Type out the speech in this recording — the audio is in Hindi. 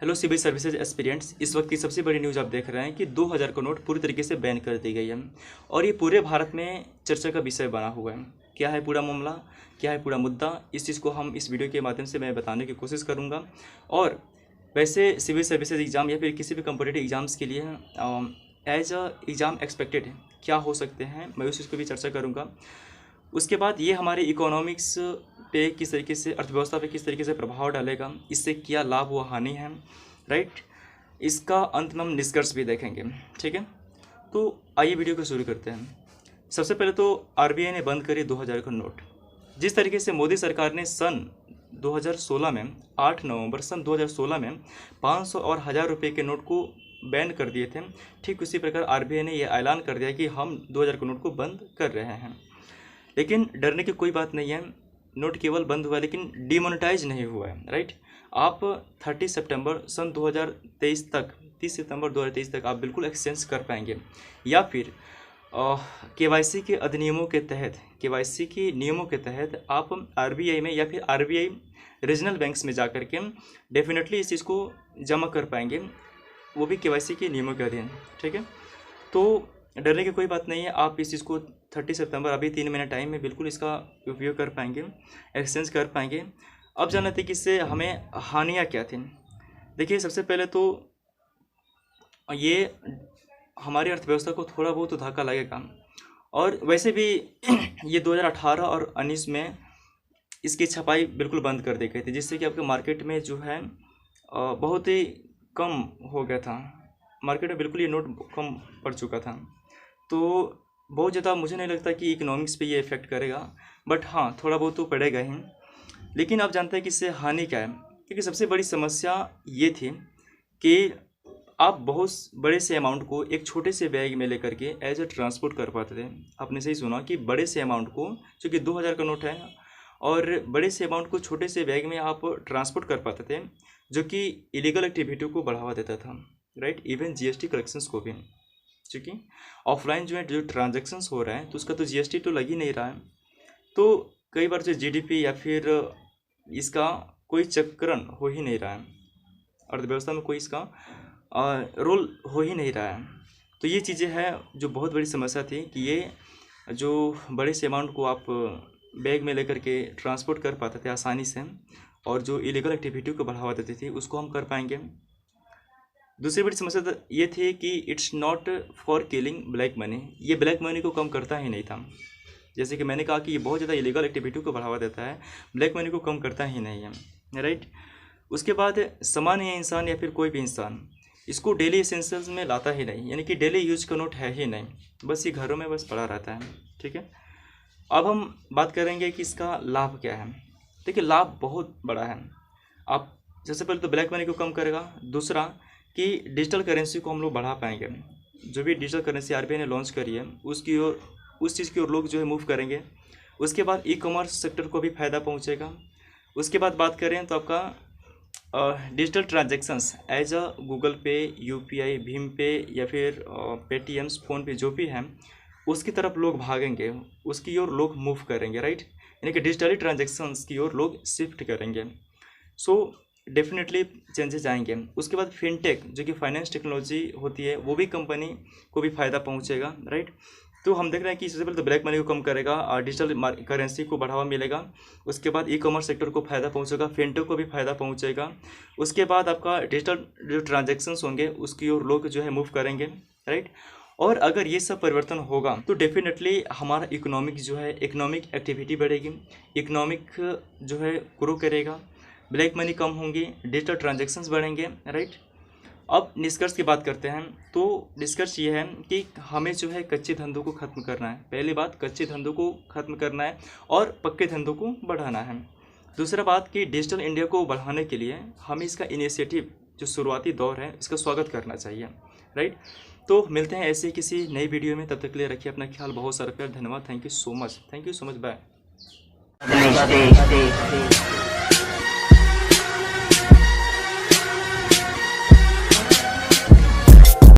हेलो सिविल सर्विसेज एस्पिरेंट्स, इस वक्त की सबसे बड़ी न्यूज़ आप देख रहे हैं कि 2000 का नोट पूरी तरीके से बैन कर दी गई है और ये पूरे भारत में चर्चा का विषय बना हुआ है। क्या है पूरा मामला, क्या है पूरा मुद्दा, इस चीज़ को हम इस वीडियो के माध्यम से मैं बताने की कोशिश करूँगा। और वैसे सिविल सर्विसेज एग्ज़ाम या फिर किसी भी कम्पिटिटिव एग्ज़ाम्स के लिए एज अ एग्ज़ाम एक्सपेक्टेड क्या हो सकते हैं, मैं उस चीज़ को भी चर्चा करूँगा। उसके बाद ये हमारे इकोनॉमिक्स पे किस तरीके से, अर्थव्यवस्था पे किस तरीके से प्रभाव डालेगा, इससे क्या लाभ व हानि है, राइट। इसका अंत में हम निष्कर्ष भी देखेंगे, ठीक है। तो आइए वीडियो को शुरू करते हैं। सबसे पहले तो आरबीआई ने बंद करी 2000 का नोट। जिस तरीके से मोदी सरकार ने सन 2016 में 8 नवंबर सन 2016 में 500 और 1000 रुपये के नोट को बैन कर दिए थे, ठीक उसी प्रकार आरबीआई ने यह ऐलान कर दिया कि हम 2000 के नोट को बंद कर रहे हैं। लेकिन डरने की कोई बात नहीं है, नोट केवल बंद हुआ है लेकिन डिमोनेटाइज नहीं हुआ है, राइट। आप 30 सितंबर सन 2023 तक, 30 सितंबर 2023 तक आप बिल्कुल एक्सचेंज कर पाएंगे, या फिर केवाईसी के अधिनियमों के तहत, केवाईसी के नियमों के तहत आप आरबीआई में या फिर आरबीआई रीजनल बैंक्स में जा कर के डेफिनेटली इस चीज़ को जमा कर पाएंगे, वो भी केवाईसी के नियमों के अधीन, ठीक है। तो डरने की कोई बात नहीं है, आप इस चीज़ को 30 सितंबर, अभी 3 महीने टाइम में बिल्कुल इसका उपयोग कर पाएंगे, एक्सचेंज कर पाएंगे। अब जानते थे कि इससे हमें हानियाँ क्या थी। देखिए, सबसे पहले तो ये हमारी अर्थव्यवस्था को थोड़ा बहुत धक्का लगेगा, और वैसे भी ये 2018 और 19 में इसकी छपाई बिल्कुल बंद कर दी गई थी, जिससे कि आपके मार्केट में जो है बहुत ही कम हो गया था, मार्केट में बिल्कुल ये नोट कम पड़ चुका था। तो बहुत ज़्यादा मुझे नहीं लगता कि इकोनॉमिक्स पे ये इफ़ेक्ट करेगा, बट हाँ थोड़ा बहुत तो पड़ेगा ही। लेकिन आप जानते हैं कि इससे हानि क्या है, क्योंकि सबसे बड़ी समस्या ये थी कि आप बहुत बड़े से अमाउंट को एक छोटे से बैग में लेकर के एज ए ट्रांसपोर्ट कर पाते थे। आपने सही सुना कि बड़े से अमाउंट को, चूँकि 2000 का नोट है, और बड़े से अमाउंट को छोटे से बैग में आप ट्रांसपोर्ट कर पाते थे, जो कि इलीगल एक्टिविटी को बढ़ावा देता था, राइट। इवन जीएसटी कलेक्शंस को भी, क्योंकि ऑफलाइन जो ट्रांजैक्शंस हो रहा है तो उसका तो जीएसटी तो लग ही नहीं रहा है। तो कई बार जो जीडीपी या फिर इसका कोई चक्रण हो ही नहीं रहा है, अर्थव्यवस्था में कोई इसका रोल हो ही नहीं रहा है। तो ये चीज़ें हैं जो बहुत बड़ी समस्या थी कि ये जो बड़े से अमाउंट को आप बैग में लेकर के ट्रांसपोर्ट कर पाते थे आसानी से, और जो इलीगल एक्टिविटी को बढ़ावा देती थी उसको हम कर पाएंगे। दूसरी बड़ी समस्या तो ये थी कि it's not for killing black money, ये ब्लैक मनी को कम करता ही नहीं था। जैसे कि मैंने कहा कि ये बहुत ज़्यादा इलीगल एक्टिविटी को बढ़ावा देता है, ब्लैक मनी को कम करता ही नहीं है, राइट। उसके बाद सामान्य इंसान या फिर कोई भी इंसान इसको डेली एसेंशियल्स में लाता ही नहीं, यानी कि डेली यूज का नोट है ही नहीं, बस ये घरों में बस पड़ा रहता है, ठीक है। अब हम बात करेंगे कि इसका लाभ क्या है। देखिए, लाभ बहुत बड़ा है। आप सबसे पहले तो ब्लैक मनी को कम करेगा, दूसरा कि डिजिटल करेंसी को हम लोग बढ़ा पाएंगे। जो भी डिजिटल करेंसी आरबीआई ने लॉन्च करी है उसकी ओर, उस चीज़ की ओर लोग जो है मूव करेंगे। उसके बाद ई कॉमर्स सेक्टर को भी फ़ायदा पहुंचेगा। उसके बाद बात करें तो आपका digital transactions as a Google Pay, UPI, भीम पे या फिर पेटीएम्स, फ़ोन पे जो भी है उसकी तरफ लोग भागेंगे, उसकी ओर लोग मूव करेंगे, राइट। यानी कि डिजिटली ट्रांजैक्शंस की ओर लोग शिफ्ट करेंगे। सो डेफिनेटली चेंजेस आएंगे। उसके बाद फिनटेक जो कि फाइनेंस टेक्नोलॉजी होती है, वो भी कंपनी को भी फ़ायदा पहुंचेगा, राइट। तो हम देख रहे हैं कि सबसे पहले तो ब्लैक मनी को कम करेगा और डिजिटल करेंसी को बढ़ावा मिलेगा। उसके बाद ई कॉमर्स सेक्टर को फ़ायदा पहुंचेगा, फिनटेक को भी फ़ायदा पहुंचेगा। उसके बाद आपका डिजिटल जो ट्रांजेक्शन्स होंगे उसकी ओर लोग जो है मूव करेंगे, राइट। और अगर ये सब परिवर्तन होगा तो डेफिनेटली हमारा इकोनॉमिक जो है, इकोनॉमिक एक्टिविटी बढ़ेगी, इकोनॉमिक जो है ग्रो करेगा, ब्लैक मनी कम होंगी, डिजिटल ट्रांजैक्शंस बढ़ेंगे, राइट। अब निष्कर्ष की बात करते हैं। तो निष्कर्ष ये है कि हमें जो है कच्चे धंधों को ख़त्म करना है। पहली बात, कच्चे धंधों को ख़त्म करना है और पक्के धंधों को बढ़ाना है। दूसरा बात कि डिजिटल इंडिया को बढ़ाने के लिए हमें इसका इनिशिएटिव जो शुरुआती दौर है इसका स्वागत करना चाहिए, राइट। तो मिलते हैं ऐसे किसी नई वीडियो में, तब तक के लिए रखिए अपना ख्याल। बहुत सारा प्यार, धन्यवाद, thank you so much, bye.